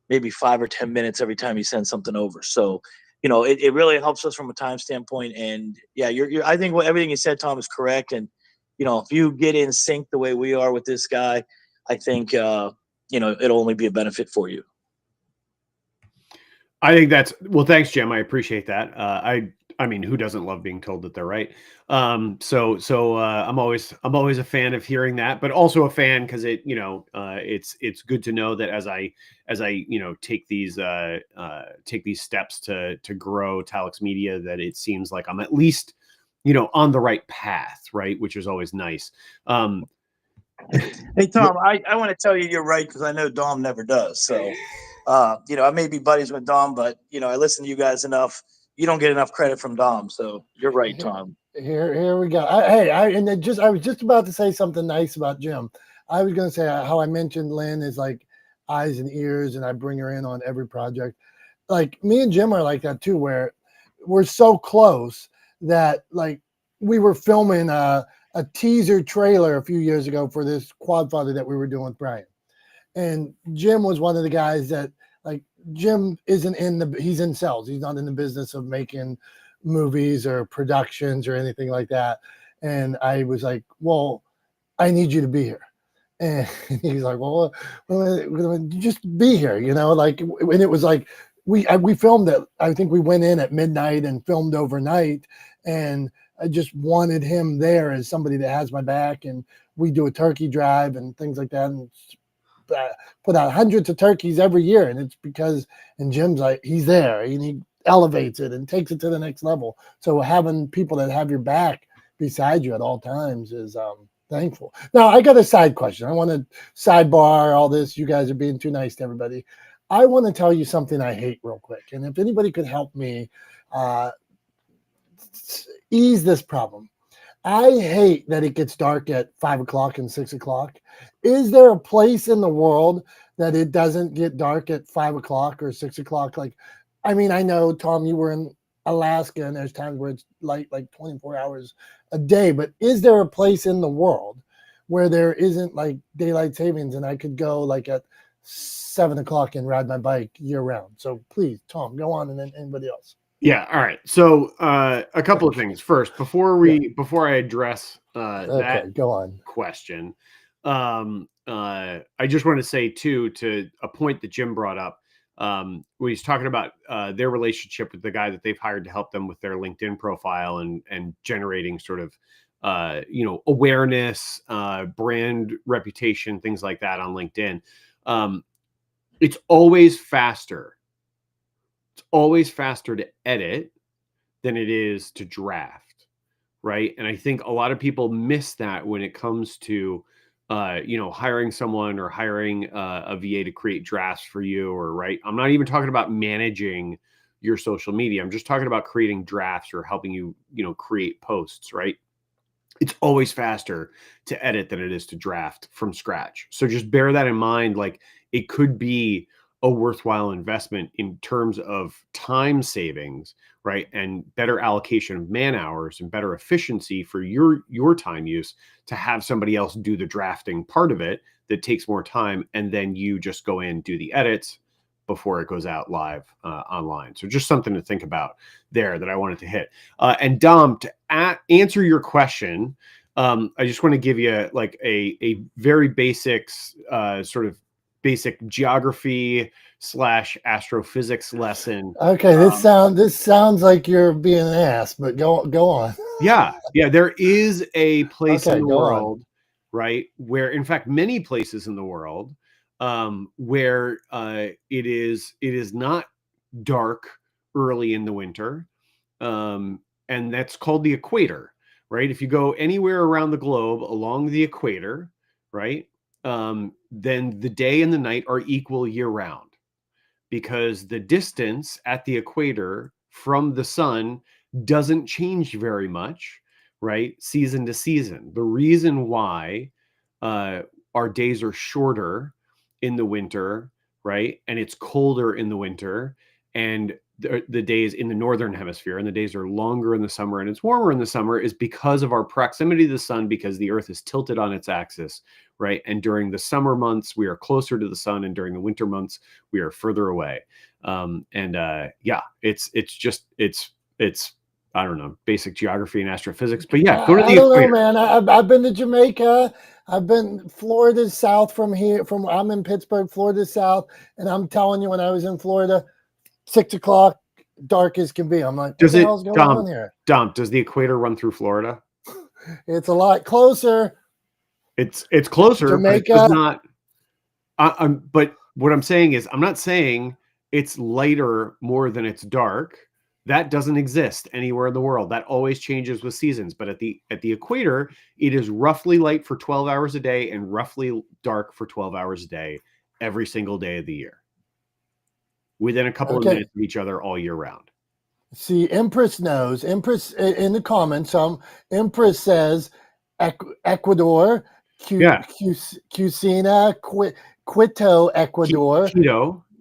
maybe 5 or 10 minutes every time you send something over. So, it really helps us from a time standpoint. And yeah, I think everything you said, Tom, is correct. And, if you get in sync the way we are with this guy, I think, it'll only be a benefit for you. I think thanks, Jim. I appreciate that. I mean, who doesn't love being told that they're right? So I'm always a fan of hearing that, but also a fan because it's good to know that as I take these steps to grow Talex Media, that it seems like I'm at least on the right path, right? Which is always nice. Hey, Tom, I want to tell you you're right because I know Dom never does. So, I may be buddies with Dom, but, I listen to you guys enough. You don't get enough credit from Dom. So you're right, Tom. Here we go. I was just about to say something nice about Jim. I was going to say how I mentioned Lynn is like eyes and ears, and I bring her in on every project. Like me and Jim are like that too, where we're so close that like we were filming a teaser trailer a few years ago for this Quadfather that we were doing with Brian. And Jim was one of the guys that like Jim isn't he's in sales. He's not in the business of making movies or productions or anything like that. And I was like, well, I need you to be here. And he's like, well, just be here, like, and it was like, we filmed it. I think we went in at midnight and filmed overnight. And I just wanted him there as somebody that has my back. And we do a turkey drive and things like that. And put out hundreds of turkeys every year. And it's because, and Jim's like, he's there. And elevates it and takes it to the next level. So having people that have your back beside you at all times is thankful. Now, I got a side question. I want to sidebar all this. You guys are being too nice to everybody. I want to tell you something I hate real quick. And if anybody could help me ease this problem. I hate that it gets dark at 5 o'clock and 6 o'clock. Is there a place in the world that it doesn't get dark at 5 o'clock or 6 o'clock? Like, I mean, I know, Tom, you were in Alaska and there's times where it's light like 24 hours a day, but is there a place in the world where there isn't like daylight savings and I could go like at 7 o'clock and ride my bike year round? So please, Tom, go on, and then anybody else. Yeah. All right. So a couple of things. First, before I address that go on. question, I just want to say too, to a point that Jim brought up, when he's talking about their relationship with the guy that they've hired to help them with their LinkedIn profile and generating sort of awareness, brand reputation, things like that on LinkedIn. It's always faster. It's always faster to edit than it is to draft, right? And I think a lot of people miss that when it comes to, hiring someone or hiring a VA to create drafts for you, or right. I'm not even talking about managing your social media. I'm just talking about creating drafts or helping you, create posts, right? It's always faster to edit than it is to draft from scratch. So just bear that in mind. Like, it could be a worthwhile investment in terms of time savings, right? And better allocation of man hours and better efficiency for your time use to have somebody else do the drafting part of it that takes more time. And then you just go in, do the edits before it goes out live online. So just something to think about there that I wanted to hit. And Dom, to answer your question, I just want to give you like a very basics sort of basic geography / astrophysics lesson. Okay, this sounds like you're being an ass, but go on. Yeah, there is a place in the world, on. right, where, in fact, many places in the world, where it is not dark early in the winter, and that's called the equator, right? If you go anywhere around the globe along the equator, right, then the day and the night are equal year round, because the distance at the equator from the sun doesn't change very much, right? Season to season. The reason why our days are shorter in the winter, right? And it's colder in the winter, and the days in the northern hemisphere, and the days are longer in the summer and it's warmer in the summer, is because of our proximity to the sun, because the earth is tilted on its axis, right? And during the summer months we are closer to the sun, and during the winter months we are further away. It's I don't know, basic geography and astrophysics, but yeah, go to the I don't equator. know, man. I've been to Jamaica. I've been Florida's south from here. I'm in Pittsburgh, Florida's south, and I'm telling you, when I was in Florida, 6 o'clock, dark as can be. I'm like, what the hell's going on here? Dom, does the equator run through Florida? It's a lot closer. It's closer. Jamaica. But it's not. But what I'm saying is, I'm not saying it's lighter more than it's dark. That doesn't exist anywhere in the world. That always changes with seasons. But at the equator, it is roughly light for 12 hours a day and roughly dark for 12 hours a day every single day of the year, within a couple of minutes of each other all year round. See, Empress knows. Empress in the comments. Empress says Ecuador, Cusina, Quito, Ecuador.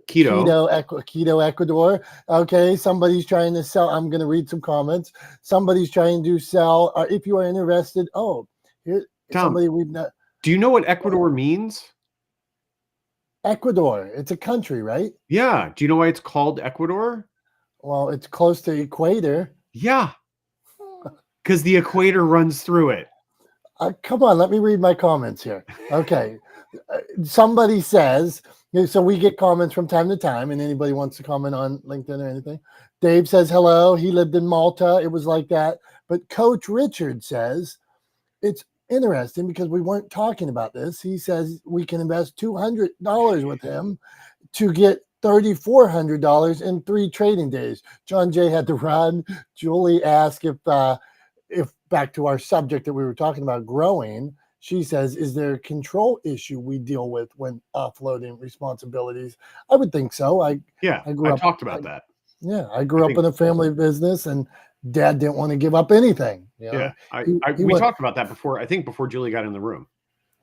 Quito, Ecuador. Okay, somebody's trying to sell. I'm going to read some comments. Somebody's trying to sell. If you are interested. Oh, here, Tom, somebody we've not. Do you know what Ecuador means? Ecuador. It's a country, right? Yeah. Do you know why it's called Ecuador? Well, it's close to the equator. Yeah. Because the equator runs through it. Come on, let me read my comments here. Okay. Somebody says, so we get comments from time to time, and anybody wants to comment on LinkedIn or anything. Dave says, hello. He lived in Malta. It was like that. But Coach Richard says, it's interesting because we weren't talking about this. He says we can invest $200 with him to get $3,400 in 3 trading days. John Jay had to run. Julie asked if back to our subject that we were talking about, growing, she says, is there a control issue we deal with when offloading responsibilities? I would think so. I talked about that. Yeah, I grew up in a family business, and Dad didn't want to give up anything. You know? We talked about that before. I think before Julie got in the room.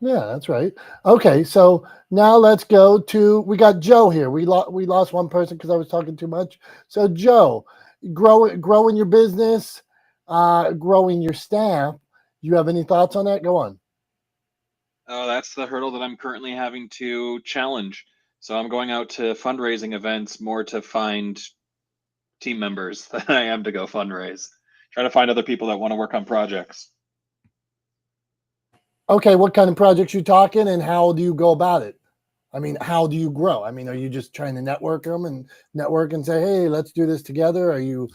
Yeah, that's right. Okay, so now let's go to, we got Joe here. We lost one person because I was talking too much. So Joe, growing your business, growing your staff. You have any thoughts on that? Go on. Oh, that's the hurdle that I'm currently having to challenge. So I'm going out to fundraising events more to find team members than I am to go fundraise. Trying to find other people that want to work on projects. Okay, what kind of projects you talking, and how do you go about it? I mean, how do you grow? I mean, are you just trying to network and say, hey, let's do this together? Are you,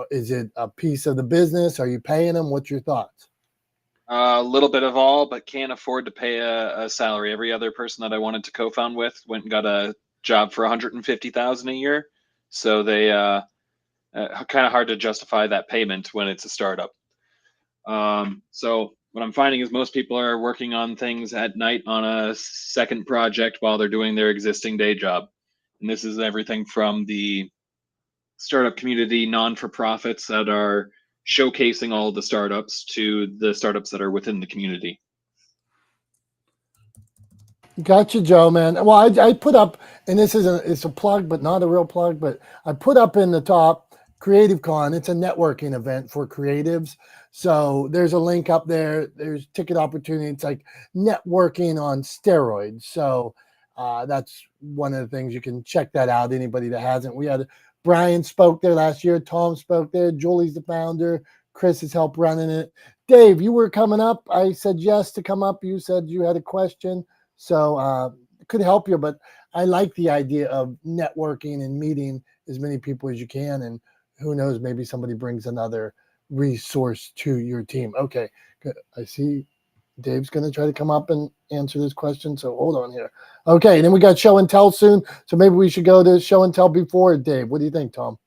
is it a piece of the business? Are you paying them? What's your thoughts? A little bit of all, but can't afford to pay a salary. Every other person that I wanted to co-found with went and got a job for $150,000 a year. So they kind of hard to justify that payment when it's a startup. So what I'm finding is most people are working on things at night on a second project while they're doing their existing day job. And this is everything from the startup community non-for-profits that are showcasing all the startups to the startups that are within the community. Gotcha, Joe, man. Well, I put up, and it's a plug, but not a real plug, but I put up in the top Creative Con. It's a networking event for creatives. So there's a link up there. There's ticket opportunity. It's like networking on steroids. So that's one of the things. You can check that out. Anybody that hasn't. We had Brian spoke there last year. Tom spoke there. Julie's the founder. Chris has helped running it. Dave, you were coming up. I said yes to come up. You said you had a question. So it could help you, but I like the idea of networking and meeting as many people as you can. And who knows, maybe somebody brings another resource to your team. Okay, good. I see Dave's going to try to come up and answer this question. So hold on here. Okay, and then we got show and tell soon. So maybe we should go to show and tell before Dave. What do you think, Tom?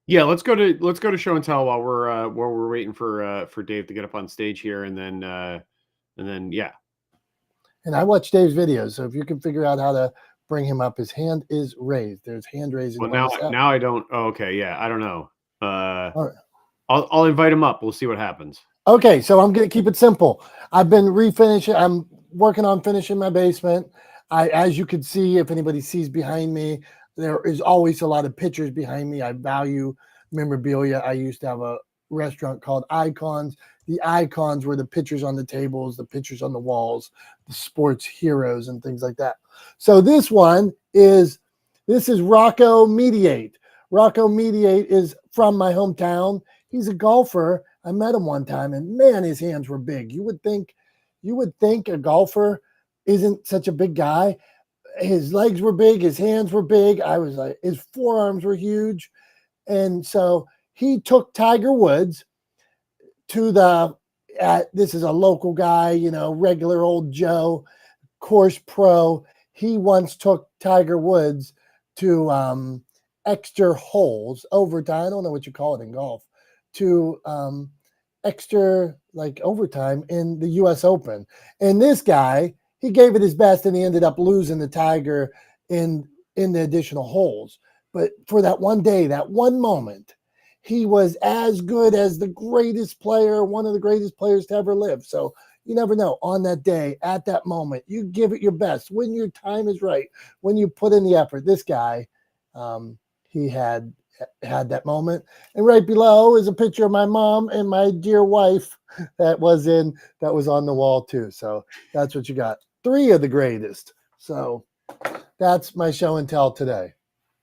Yeah, let's go to show and tell while we're waiting for Dave to get up on stage here, and then yeah. And I watch Dave's videos, so if you can figure out how to bring him up, his hand is raised. There's hand raising. Well, now I don't. Oh, okay, yeah, I don't know. All right. I'll invite him up. We'll see what happens. Okay, so I'm gonna keep it simple. I've been refinishing. I'm working on finishing my basement. As you can see, if anybody sees behind me, there is always a lot of pictures behind me. I value memorabilia. I used to have a restaurant called Icons. The icons were the pictures on the tables, the pictures on the walls, the sports heroes and things like that. So this is Rocco Mediate. Rocco Mediate is from my hometown. He's a golfer. I met him one time, and man, his hands were big. You would think a golfer isn't such a big guy. His legs were big, his hands were big. I was like, his forearms were huge. And so he took Tiger Woods to this is a local guy, regular old Joe, course pro. He once took Tiger Woods to extra holes, overtime. I don't know what you call it in golf, to extra like overtime in the US Open. And this guy, he gave it his best, and he ended up losing the Tiger in the additional holes. But for that one day, that one moment, he was as good as the greatest player, one of the greatest players to ever live. So you never know. On that day, at that moment, you give it your best when your time is right, when you put in the effort. This guy, he had that moment. And right below is a picture of my mom and my dear wife that was on the wall too. So that's what you got. 3 of the greatest. So that's my show and tell today.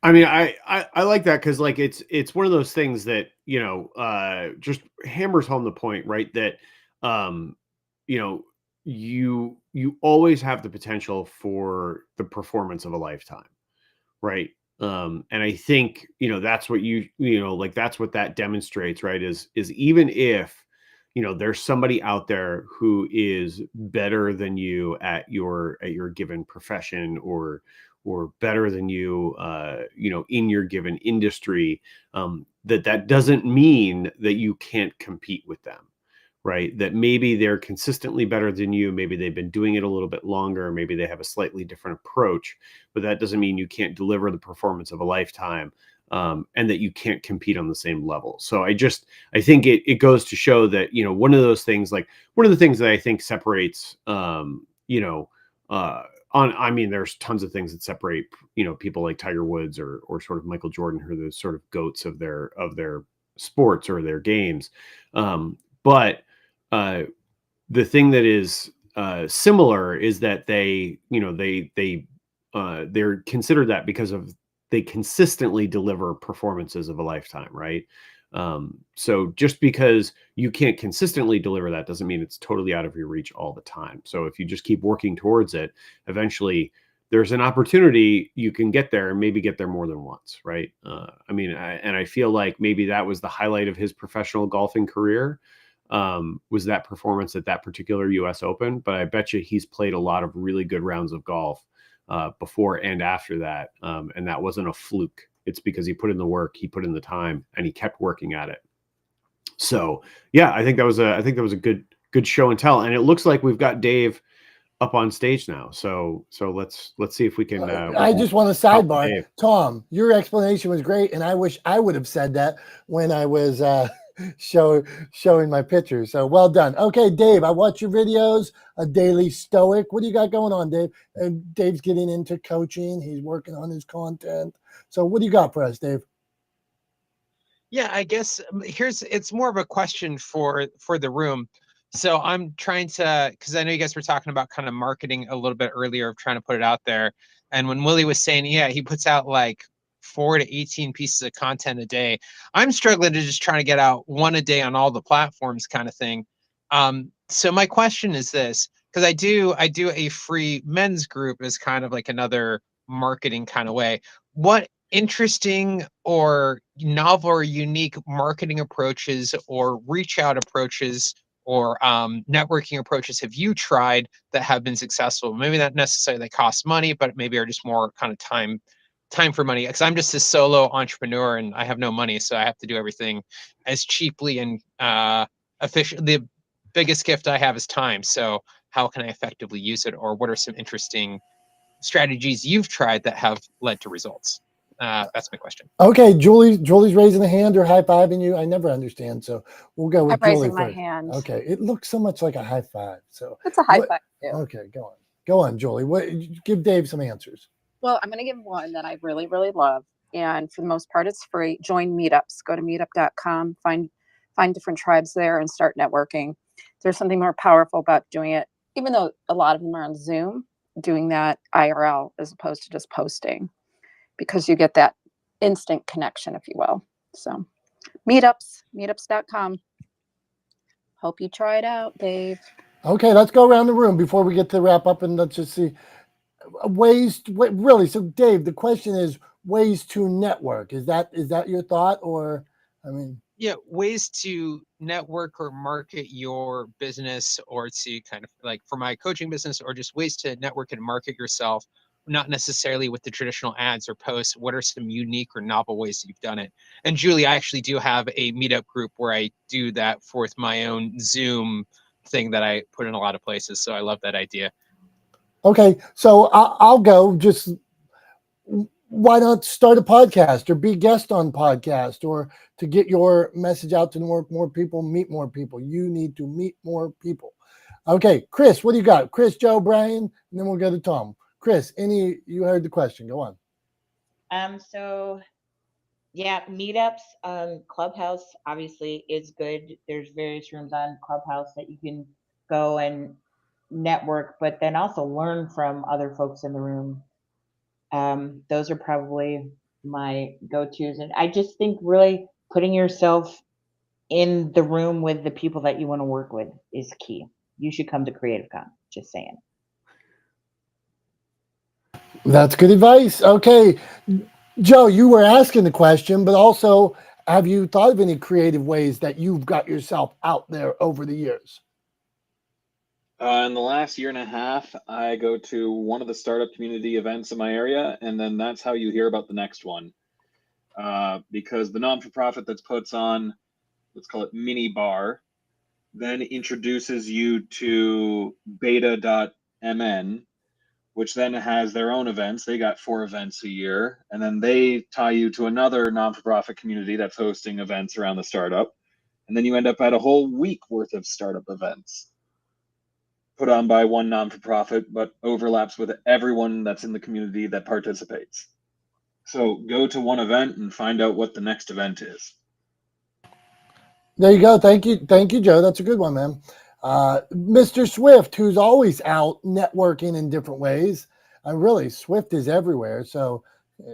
I mean, I like that because like it's one of those things that just hammers home the point, right? That you always have the potential for the performance of a lifetime, right? And I think that's what that's what that demonstrates, right? Is even if there's somebody out there who is better than you at your given profession or or better than you, in your given industry, that doesn't mean that you can't compete with them, right? That maybe they're consistently better than you. Maybe they've been doing it a little bit longer. Maybe they have a slightly different approach, but that doesn't mean you can't deliver the performance of a lifetime, and that you can't compete on the same level. So I think it goes to show that, one of those things, like one of the things that I think separates, there's tons of things that separate, people like Tiger Woods or sort of Michael Jordan, who are the sort of goats of their sports or their games. But the thing that is similar is that they're considered that because of they consistently deliver performances of a lifetime, right? So just because you can't consistently deliver that doesn't mean it's totally out of your reach all the time. So if you just keep working towards it, eventually there's an opportunity you can get there and maybe get there more than once, right? I feel like maybe that was the highlight of his professional golfing career, was that performance at that particular US Open. But I bet you he's played a lot of really good rounds of golf before and after that. And that wasn't a fluke. It's because he put in the work, he put in the time, and he kept working at it. So yeah, I think that was a good show and tell. And it looks like we've got Dave up on stage now. So let's see if we can. I just want to sidebar, Tom. Your explanation was great, and I wish I would have said that when I was showing my pictures. So well done. Okay, Dave, I watch your videos. A Daily Stoic. What do you got going on, Dave? And Dave's getting into coaching. He's working on his content. So what do you got for us, Dave? Yeah, I guess it's more of a question for the room. So I'm trying to, because I know you guys were talking about kind of marketing a little bit earlier, of trying to put it out there. And when Willie was saying, yeah, he puts out like 4 to 18 pieces of content a day, I'm struggling to just trying to get out one a day on all the platforms kind of thing. So my question is this, because I do a free men's group as kind of like another marketing kind of way. What interesting or novel or unique marketing approaches or reach out approaches or networking approaches have you tried that have been successful? Maybe not necessarily that cost money, but maybe are just more kind of time for money. Because I'm just a solo entrepreneur and I have no money, so I have to do everything as cheaply and efficient. The biggest gift I have is time. So how can I effectively use it? Or what are some interesting strategies you've tried that have led to results? That's my question. Okay, Julie's raising a hand or high fiving you. I never understand, so we'll go with I'm Julie raising my first. hand. Okay, it looks so much like a high five. So it's a high five too. Okay, go on, Julie. Give Dave some answers. Well, I'm going to give one that I really, really love, and for the most part, it's free. Join meetups. Go to meetup.com. Find different tribes there and start networking. There's something more powerful about doing it, even though a lot of them are on Zoom. Doing that IRL as opposed to just posting, because you get that instant connection, if you will. So meetups.com. Hope you try it out, Dave. Okay, let's go around the room before we get to wrap up, and let's just see really. So Dave, the question is ways to network. Is that your thought? Or yeah, ways to network or market your business, or to kind of like for my coaching business, or just ways to network and market yourself, not necessarily with the traditional ads or posts. What are some unique or novel ways that you've done it? And Julie, I actually do have a meetup group where I do that with my own Zoom thing that I put in a lot of places. So I love that idea. Okay, so I'll go. Just why not start a podcast or be guest on podcast, or to get your message out to more people, meet more people. You need to meet more people. Okay, Chris, what do you got? Chris, Joe, Brian, and then we'll go to Tom. Chris, you heard the question. Go on. So yeah, meetups, Clubhouse obviously is good. There's various rooms on Clubhouse that you can go and network, but then also learn from other folks in the room. Those are probably my go-tos. And I just think really putting yourself in the room with the people that you want to work with is key. You should come to CreativeCon, just saying. That's good advice. Okay, Joe, you were asking the question, but also, have you thought of any creative ways that you've got yourself out there over the years? In the last year and a half, I go to one of the startup community events in my area, and then that's how you hear about the next one. Because the non-for-profit that puts on, let's call it Mini Bar, then introduces you to beta.mn, which then has their own events. They got 4 events a year, and then they tie you to another non-for-profit community that's hosting events around the startup. And then you end up at a whole week worth of startup events put on by one non-for-profit, but overlaps with everyone that's in the community that participates. So go to one event and find out what the next event is. There you go. Thank you, Joe. That's a good one, man. Mr. Swift, who's always out networking in different ways. Really, Swift is everywhere. So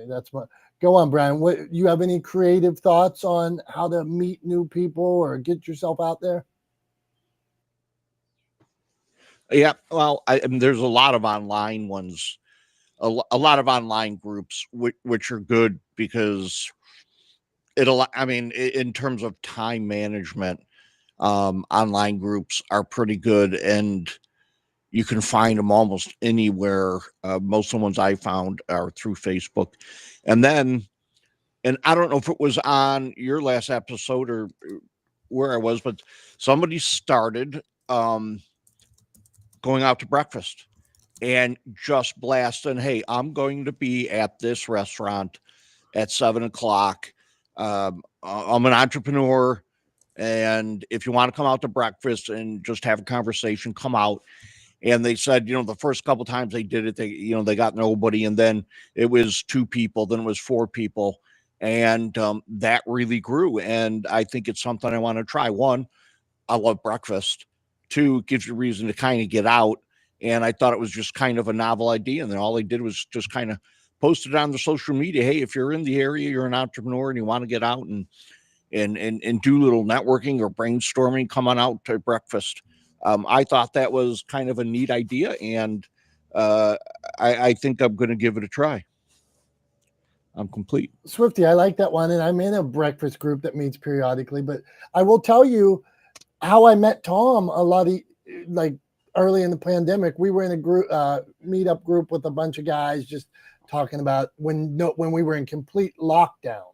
that's what. Go on, Brian. What you have any creative thoughts on how to meet new people or get yourself out there? Yeah, well, there's a lot of online ones, a lot of online groups, which are good because in terms of time management, online groups are pretty good, and you can find them almost anywhere. Most of the ones I found are through Facebook. And I don't know if it was on your last episode or where I was, but somebody started going out to breakfast and just blasting, hey, I'm going to be at this restaurant at 7:00. I'm an entrepreneur, and if you want to come out to breakfast and just have a conversation, come out. And they said, the first couple of times they did it, they got nobody, and then it was 2 people, then it was 4 people, and that really grew. And I think it's something I want to try. 1, I love breakfast. 2, it gives you a reason to kind of get out. And I thought it was just kind of a novel idea. And then all they did was just kind of post it on the social media. Hey, if you're in the area, you're an entrepreneur and you want to get out and do little networking or brainstorming, come on out to breakfast. I thought that was kind of a neat idea, and I think I'm going to give it a try. I'm complete. Swifty, I like that one, and I'm in a breakfast group that meets periodically. But I will tell you how I met Tom. Early in the pandemic, we were in a group meetup group with a bunch of guys just talking about when we were in complete lockdown.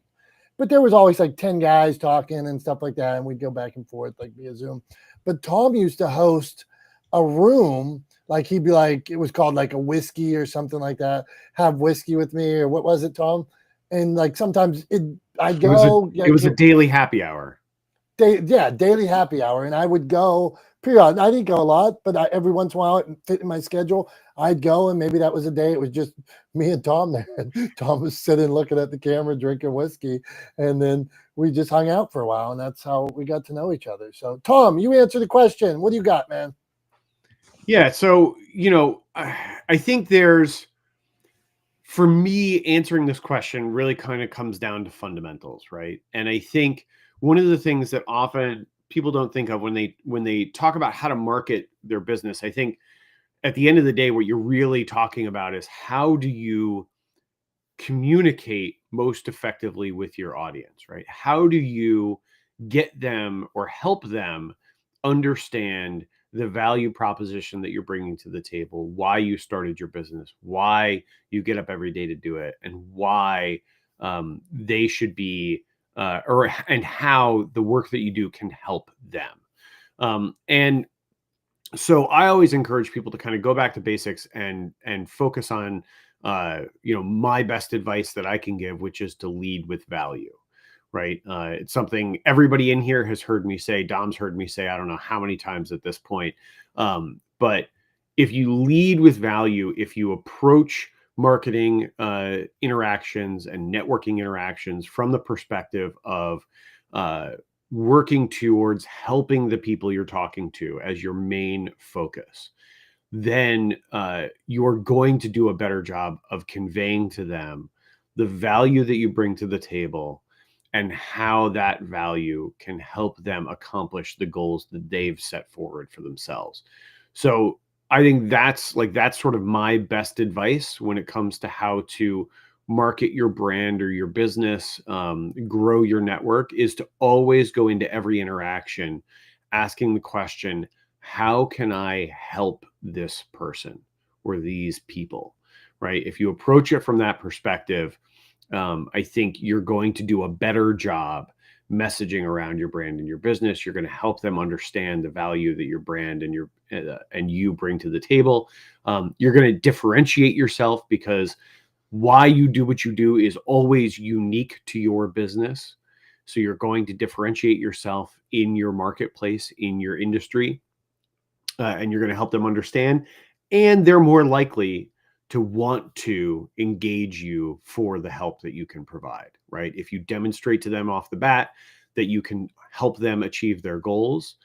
But there was always like 10 guys talking and stuff like that, and we'd go back and forth like via Zoom. But Tom used to host a room, like he'd be like, it was called like a whiskey or something like that. Have whiskey with me, or what was it, Tom? And like sometimes I'd go. It was a daily happy hour. Daily happy hour, and I would go period. I didn't go a lot, but every once in a while it fit in my schedule. I'd go, and maybe that was a day it was just me and Tom there. Tom was sitting looking at the camera, drinking whiskey, and then we just hung out for a while, and that's how we got to know each other. So, Tom, you answer the question. What do you got, man? Yeah, so I think for me, answering this question really kind of comes down to fundamentals, right? And I think one of the things that often people don't think of when they talk about how to market their business, I think at the end of the day, what you're really talking about is how do you communicate most effectively with your audience, right? How do you get them or help them understand the value proposition that you're bringing to the table, why you started your business, why you get up every day to do it, and why they should be, and how the work that you do can help them. And so I always encourage people to kind of go back to basics and focus on, my best advice that I can give, which is to lead with value. Right. It's something everybody in here has heard me say. Dom's heard me say, I don't know how many times at this point. But if you lead with value, if you approach marketing interactions and networking interactions from the perspective of working towards helping the people you're talking to as your main focus, then you're going to do a better job of conveying to them the value that you bring to the table and how that value can help them accomplish the goals that they've set forward for themselves. So I think that's sort of my best advice when it comes to how to market your brand or your business, grow your network, is to always go into every interaction asking the question, how can I help this person or these people, right? If you approach it from that perspective, I think you're going to do a better job messaging around your brand and your business. You're going to help them understand the value that your brand and you bring to the table. You're going to differentiate yourself, because why you do what you do is always unique to your business. So you're going to differentiate yourself in your marketplace, in your industry, and you're going to help them understand. And they're more likely to want to engage you for the help that you can provide, right? If you demonstrate to them off the bat that you can help them achieve their goals,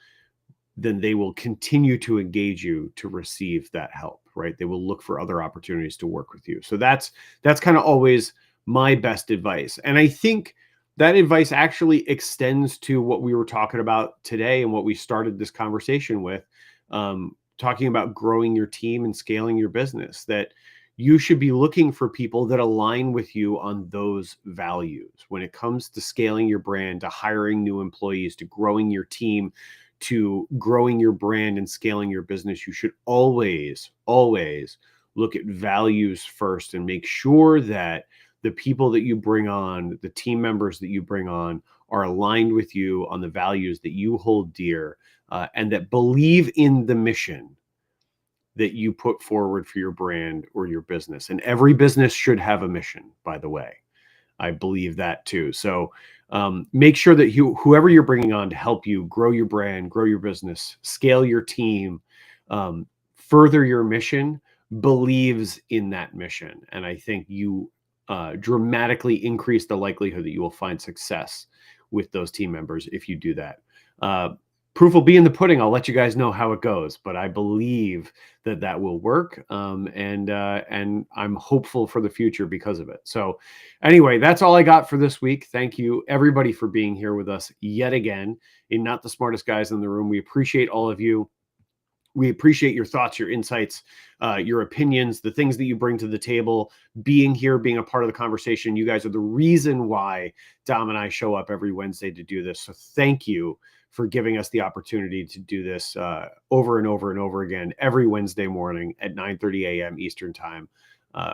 then they will continue to engage you to receive that help, right? They will look for other opportunities to work with you. So that's kind of always my best advice. And I think that advice actually extends to what we were talking about today and what we started this conversation with, talking about growing your team and scaling your business, that you should be looking for people that align with you on those values. When it comes to scaling your brand, to hiring new employees, to growing your team, to growing your brand and scaling your business, you should always look at values first and make sure that the people that you bring on, the team members that you bring on, are aligned with you on the values that you hold dear, and that believe in the mission that you put forward for your brand or your business. And every business should have a mission, by the way. I believe that too. So make sure that whoever you're bringing on to help you grow your brand, grow your business, scale your team, further your mission, believes in that mission. And I think you dramatically increase the likelihood that you will find success with those team members if you do that. Proof will be in the pudding. I'll let you guys know how it goes, but I believe that will work. And I'm hopeful for the future because of it. So anyway, that's all I got for this week. Thank you everybody for being here with us yet again in Not the Smartest Guys in the Room. We appreciate all of you. We appreciate your thoughts, your insights, your opinions, the things that you bring to the table, being here, being a part of the conversation. You guys are the reason why Dom and I show up every Wednesday to do this. So thank you for giving us the opportunity to do this over and over and over again every Wednesday morning at 9:30 a.m. Eastern time,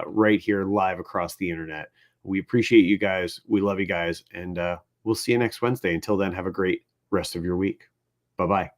right here live across the internet. We appreciate you guys. We love you guys. And we'll see you next Wednesday. Until then, have a great rest of your week. Bye-bye.